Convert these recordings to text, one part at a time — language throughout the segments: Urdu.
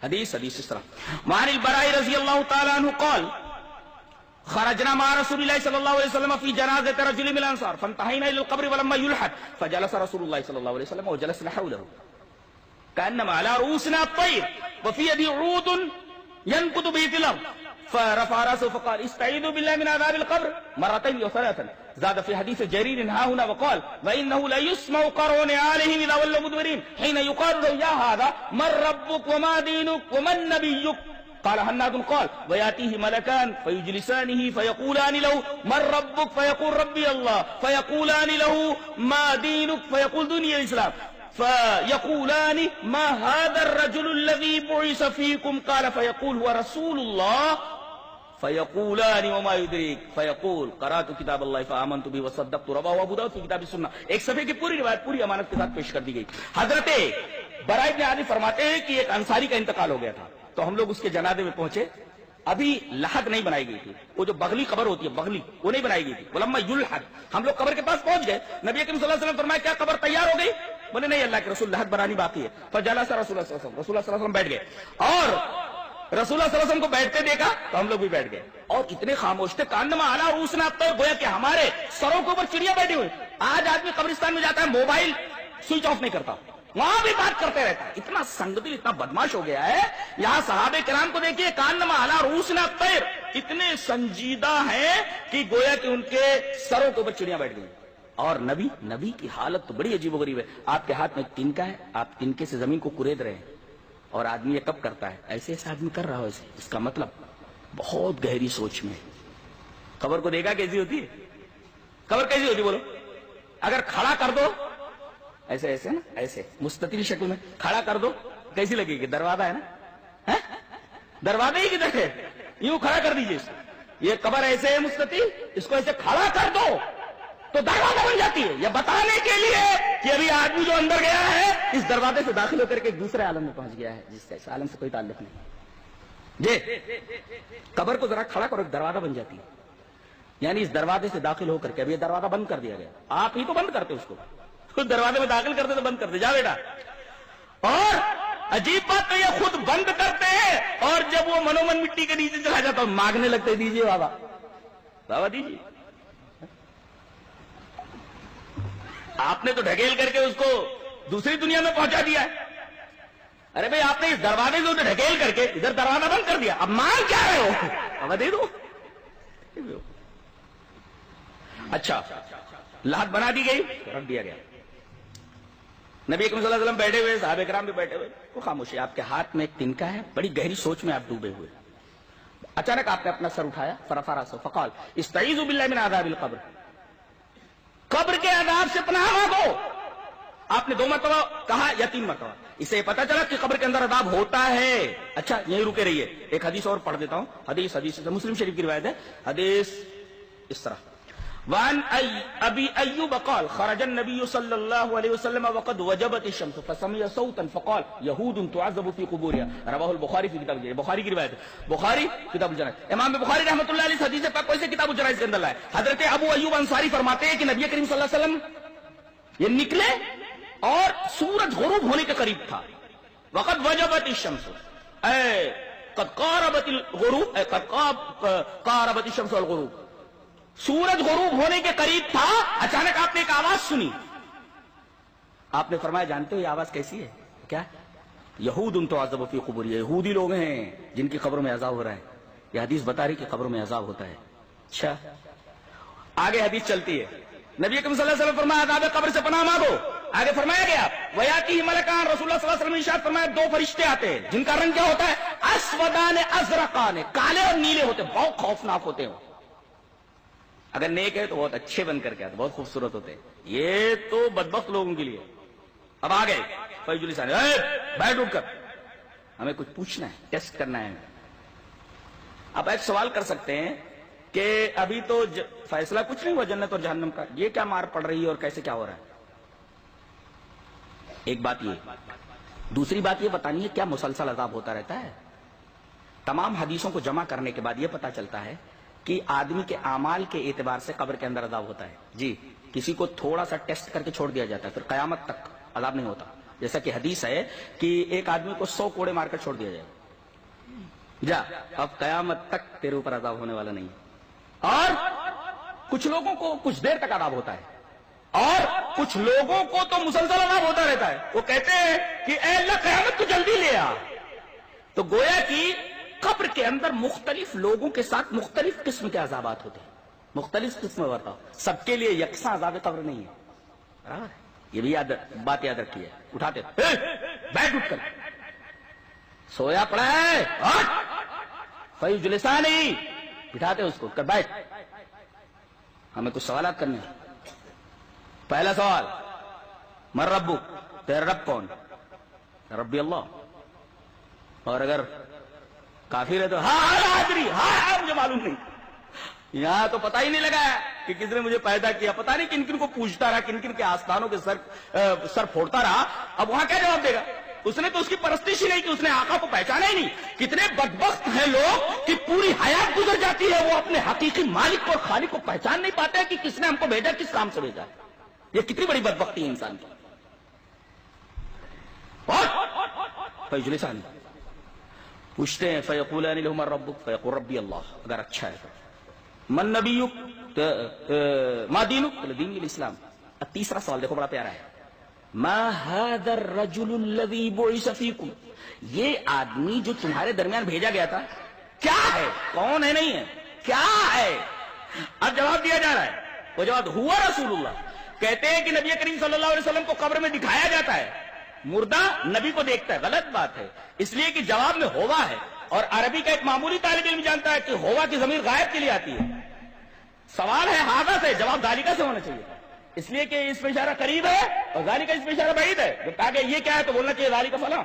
حدیث اس طرح وعن البراء رضی اللہ تعالی عنہ قال خرجنا مع رسول الله صلى الله عليه وسلم في جنازة رجل من الأنصار فانتهينا إلى القبر ولما يلحد فجلس رسول الله صلى الله عليه وسلم وجلسنا حوله كأنما على رؤوسنا الطير وفي يدي عود ينكت به في الأرض فرفع رأسه فقال استعيذوا بالله من عذاب القبر مرتين وثلاثا. زاد في حديث جرير ها هنا وقال وإنه لا يسمع قرون عليهم إذا ولوا مدبرين حين يقال له يا هذا من ربك وما دينك ومن نبيك قال حناد قال وياتيه ملكان فيجلسانه فيقولان له من ربك فيقول ربي الله فيقولان له ما دينك فيقول ديني الإسلام فيقولان ما هذا الرجل الذي بعث فيكم قال فيقول هو رسول الله فيقولان وما يدريك فيقول قرأت کتاب اللہ فآمنت به وصدقت رواه ابو داؤد فی کتاب السنہ. ایک صفحے کی پوری روایت پوری امانت کے ساتھ پیش کر دی گئی. حضرت براء بن عازب فرماتے ہیں کہ ایک انصاری کا انتقال ہو گیا تھا تو ہم لوگ اس کے جنازے میں پہنچے. ابھی لحد نہیں بنائی گئی تھی, وہ جو بغلی قبر ہوتی ہے بغلی وہ نہیں بنائی گئی تھی. ولما یلحد ہم لوگ قبر کے پاس پہنچ گئے. نبی کریم صلی اللہ علیہ وسلم فرمایا کیا قبر تیار ہو گئی؟ بولے نہیں اللہ کے رسول لحد بنانی باقی ہے. فجلس رسول اللہ صلی اللہ علیہ وسلم, رسول اللہ صلی اللہ علیہ وسلم بیٹھ گئے اور رسول اللہ صلی اللہ علیہ وسلم کو بیٹھتے دیکھا تو ہم لوگ بھی بیٹھ گئے اور اتنے خاموش تھے کانما اعلیٰ رؤوسنا الطیر, گویا کہ ہمارے سروں کے اوپر چڑیا بیٹھی ہوئی. آج آدمی قبرستان میں جاتا ہے موبائل سوئچ آف نہیں کرتا, وہاں بھی بات کرتے رہتا ہے. اتنا سنگدل اتنا بدماش ہو گیا ہے. یہاں صحابہ کرام کو دیکھیے کانما اعلیٰ رؤوسنا الطیر, اتنے سنجیدہ ہیں کہ گویا کہ ان کے سروں کے اوپر چڑیاں بیٹھ گئی. اور نبی کی حالت تو بڑی عجیب و غریب ہے. آپ کے ہاتھ میں ایک تنکا ہے, آپ تنکے سے زمین کو کورید رہے ہیں اور آدمی یہ کب کرتا ہے؟ ایسے آدمی کر رہا ہو ایسے. اس کا مطلب بہت گہری سوچ میں. قبر کو دیکھا کیسی ہوتی ہے؟ قبر کیسی ہوتی بولو؟ اگر کھڑا کر دو ایسے نا, ایسے مستطیل شکل میں کھڑا کر دو کیسی لگے گی؟ دروازہ ہے نا, دروازہ ہی کدھر ہے, یوں کھڑا کر دیجیے اس کو. یہ قبر ایسے ہے مستطیل, اس کو ایسے کھڑا کر دو تو دروازہ بن جاتی ہے. یہ بتانے کے لیے کہ ابھی آدمی جو اندر گیا ہے اس دروازے سے داخل ہو کر کے ایک دوسرے عالم میں پہنچ گیا ہے جس کا اس عالم سے کوئی تعلق نہیں. جی قبر کو ذرا کھڑا کرو, ایک دروازہ بن جاتی ہے. یعنی اس دروازے سے داخل ہو کر کے ابھی یہ دروازہ بند کر دیا گیا, آپ ہی تو بند کرتے اس کو, خود دروازے میں داخل کرتے تو بند کرتے, جا بیٹا. اور عجیب بات تو یہ خود بند کرتے ہیں اور جب وہ منومن مٹی کے نیچے چلا جاتا مانگنے لگتے دیجیے بابا, بابا دیجیے. آپ نے تو ڈھکیل کر کے اس کو دوسری دنیا میں پہنچا دیا ہے. ارے بھائی آپ نے اس دروازے سے اسے ڈھکیل کر کے ادھر دروازہ بند کر دیا, اب مانگ کیا رہے ہو؟ اب دے دو. اچھا لحد بنا دی گئی, رکھ دیا گیا. نبی اکرم صلی اللہ علیہ وسلم بیٹھے ہوئے, صحابہ کرام بھی بیٹھے ہوئے, وہ خاموشی. آپ کے ہاتھ میں ایک تنکا ہے, بڑی گہری سوچ میں آپ ڈوبے ہوئے. اچانک آپ نے اپنا سر اٹھایا, فرفع رأسہ فقال استعیذوا باللہ من عذاب القبر, قبر کے عذاب سے پناہ مانگو. آپ نے 2 مرتبہ کہا یا 3 مرتبہ. اس سے پتا چلا کہ قبر کے اندر عذاب ہوتا ہے. اچھا یہیں رکے رہیے, ایک حدیث اور پڑھ دیتا ہوں. حدیث مسلم شریف کی روایت ہے. حدیث اس طرح وعن ابی ایوب قال خرج النبی صلی اللہ علیہ وسلم وقد وجبت الشمس فسمع صوتا فقال یہود تعذب فی قبورها رواہ البخاری فی کتاب الجنائز. بخاری کی روایت ہے, بخاری کتاب الجنائز. امام بخاری رحمۃ اللہ علیہ اس حدیث پاک کو اسے کتاب الجنائز کے اندر لائے. حضرت ابو ایوب انصاری فرماتے ہیں کہ نبی کریم صلی اللہ علیہ وسلم یہ نکلے اور سورج غروب ہونے کے قریب تھا. وقد وجبت الشمس اے قد قاربت الغروب, اے قد قاربت الشمس والغروب, سورج غروب ہونے کے قریب تھا. اچانک آپ نے ایک آواز سنی. آپ نے فرمایا جانتے ہو یہ آواز کیسی ہے کیا؟ یہود تعذب فی قبورہم, یہودی لوگ ہیں جن کی قبروں میں عذاب ہو رہا ہے. یہ حدیث بتا رہی کہ قبروں میں عذاب ہوتا ہے. اچھا آگے حدیث چلتی ہے. نبی اکرم صلی اللہ علیہ وسلم فرمایا عذاب قبر سے پناہ مانگو. آگے فرمایا گیا ویاتیہ ملکان, رسول اللہ صلی اللہ علیہ وسلم نے ارشاد فرمایا 2 فرشتے آتے ہیں جن کا رنگ کیا ہوتا ہے؟ اسودان ازرقان, کالے اور نیلے ہوتے ہیں, بہت خوفناک ہوتے ہیں. اگر نیک ہے تو بہت اچھے بن کر کے آتے, بہت خوبصورت ہوتے ہیں. یہ تو بدبخت لوگوں کے لیے. اب آ گئے فیجلسان, بیٹھ اٹھ کر, ہمیں کچھ پوچھنا ہے, ٹیسٹ کرنا ہے. اب ایک سوال کر سکتے ہیں کہ ابھی تو فیصلہ کچھ نہیں ہوا جنت اور جہنم کا, یہ کیا مار پڑ رہی ہے اور کیسے کیا ہو رہا ہے؟ ایک بات یہ. دوسری بات یہ بتانی ہے کیا مسلسل عذاب ہوتا رہتا ہے؟ تمام حدیثوں کو جمع کرنے کے بعد یہ پتا چلتا ہے کہ آدمی کے اعمال کے اعتبار سے قبر کے اندر عذاب ہوتا ہے. جی کسی کو تھوڑا سا ٹیسٹ کر کے چھوڑ دیا جاتا ہے, پھر قیامت تک عذاب نہیں ہوتا. جیسا کہ حدیث ہے کہ ایک آدمی کو 100 کوڑے مار کر چھوڑ دیا جائے, جا اب قیامت تک تیرے اوپر عذاب ہونے والا نہیں ہے. اور کچھ لوگوں کو کچھ دیر تک عذاب ہوتا ہے, اور کچھ لوگوں کو تو مسلسل عذاب ہوتا رہتا ہے. وہ کہتے ہیں کہ اے اللہ قیامت تو جلدی لے آ. تو گویا کہ قبر کے اندر مختلف لوگوں کے ساتھ مختلف قسم کے عذابات ہوتے ہیں, مختلف قسم بتاؤ, سب کے لیے یکساں عذاب قبر نہیں ہے. برابر ہے, یہ بھی بات یاد رکھی ہے. اٹھاتے بیٹھ اٹھ کر, سویا پڑا ہے فیض جلسانی, بٹھاتے اس کو کر بیٹھ, ہمیں کچھ سوالات کرنے ہیں. پہلا سوال, من ربک, تیرا رب کون؟ ربی اللہ. اور اگر کافر ہے تو ہاں مجھے معلوم نہیں. یہاں تو پتہ ہی نہیں لگا کہ کس نے مجھے پیدا کیا, پتہ نہیں کن کن کو پوچھتا رہا, کن کن کے آستانوں کے سر پھوڑتا رہا. اب وہاں کیا جواب دے گا؟ اس نے تو اس کی پرستش ہی نہیں کی, اس نے آقا کو پہچانا ہی نہیں. کتنے بدبخت ہیں لوگ کہ پوری حیات گزر جاتی ہے, وہ اپنے حقیقی مالک اور خالق کو پہچان نہیں پاتے کہ کس نے ہم کو بھیجا, کس کام سے بھیجا. یہ کتنی بڑی بدبختی ہے انسان کی. فیجلسانی پوچھتے ہیں, فیقولان لہما ربک, فیقول ربی اللہ, اگر اچھا ہے. من نبیک, ما دینک, دین الاسلام. تیسرا سوال دیکھو بڑا پیارا ہے, ما هذا الرجل الذي بعث فيكم, یہ آدمی جو تمہارے درمیان بھیجا گیا تھا کیا ہے, کون ہے, نہیں ہے, کیا ہے. اب جواب دیا جا رہا ہے, وہ جواب ہوا رسول اللہ. کہتے ہیں کہ نبی کریم صلی اللہ علیہ وسلم کو قبر میں دکھایا جاتا ہے, مردہ نبی کو دیکھتا ہے. غلط بات ہے, اس لیے کہ جواب میں ہوا ہے, اور عربی کا ایک معمولی طالب علم جانتا ہے کہ ہوا کی ضمیر غائب کے لیے آتی ہے. سوال ہے ہاذا سے, جواب ذالکہ سے ہونا چاہیے, اس لیے کہ اس میں اشارہ قریب ہے اور ذالکہ اس میں اشارہ بعید ہے. جب کہا کہ یہ کیا ہے تو بولنا چاہیے ذالکہ فلاں,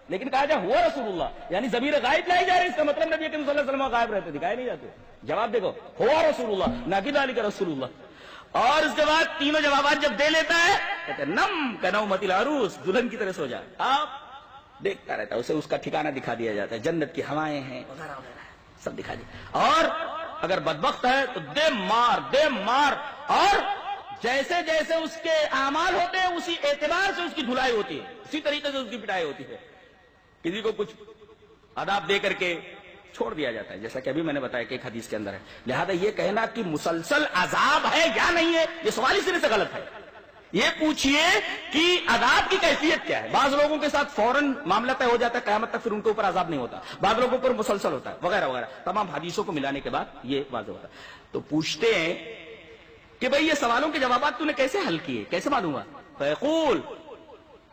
لیکن کہا جائے ہوا رسول اللہ, یعنی ضمیر غائب لائی جا رہی, اس کا مطلب نبی کریم صلی اللہ علیہ وسلم غائب رہتے, دکھائے نہیں جاتے. جواب دیکھو, ہوا رسول اللہ, نہ کہ ذالکہ رسول اللہ. اور اس کے بعد تینوں جوابات جب دے لیتا ہے, کہتے ہیں نم کنومت العروس, دلہن کی طرح سو جا. آپ دیکھتا رہتا ہے, اسے اس کا ٹھکانہ دکھا دیا جاتا ہے, جنت کی ہوائیں ہیں وغیرہ وغیرہ سب دکھا دیا. اور اگر بدبخت ہے تو دے مار, اور جیسے جیسے اس کے اعمال ہوتے ہیں اسی اعتبار سے اس کی دھلائی ہوتی ہے, اسی طریقے سے اس کی پٹائی ہوتی ہے. کسی کو کچھ عذاب دے کر کے چھوڑ دیا جاتا ہے, جیسا کہ ابھی میں نے بتایا کہ ایک حدیث کے اندر ہے. لہذا یہ کہنا کہ مسلسل عذاب ہے یا نہیں ہے, یہ سوال ہی سرے سے غلط ہے. یہ پوچھئے کہ عذاب کی کیفیت کیا ہے. بعض لوگوں کے ساتھ فوراً معاملہ طے ہو جاتا ہے قیامت تک, پھر ان کے اوپر عذاب نہیں ہوتا. بعض لوگوں پر مسلسل ہوتا ہے وغیرہ وغیرہ. تمام حدیثوں کو ملانے کے بعد یہ واضح ہوتا ہے. تو پوچھتے ہیں کہ بھئی یہ سوالوں کے جوابات تو نے کیسے حل کیے, کیسے معلوم ہوا؟ فیقول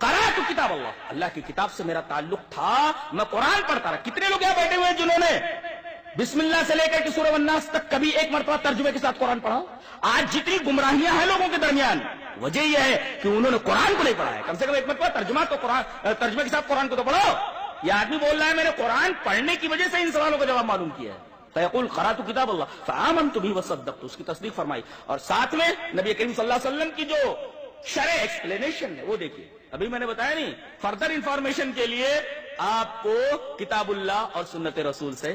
قرأت کتاب اللہ, اللہ کی کتاب سے میرا تعلق تھا, میں قرآن پڑھتا رہا. کتنے لوگ یہاں بیٹھے ہوئے ہیں جنہوں نے بسم اللہ سے لے کر کے سورہ الناس تک کبھی ایک مرتبہ ترجمے کے ساتھ قرآن پڑھا؟ آج جتنی گمراہیاں ہیں لوگوں کے درمیان, وجہ یہ ہے کہ انہوں نے قرآن کو نہیں پڑھا ہے. کم سے کم ایک مرتبہ ترجمے کے ساتھ قرآن کو تو پڑھو. یہ آدمی بول رہا ہے میں نے قرآن پڑھنے کی وجہ سے ان سوالوں کا جواب معلوم کیا ہے. فیقول قرأت کتاب اللہ فآمنت بہ وصدقت, اس کی تصدیق فرمائی. اور ساتھ میں نبی کریم صلی اللہ علیہ وسلم کی جو شرح ایکسپلینیشن ہے وہ دیکھیے. ابھی میں نے بتایا نہیں, فردر انفارمیشن کے لیے آپ کو کتاب اللہ اور سنت رسول سے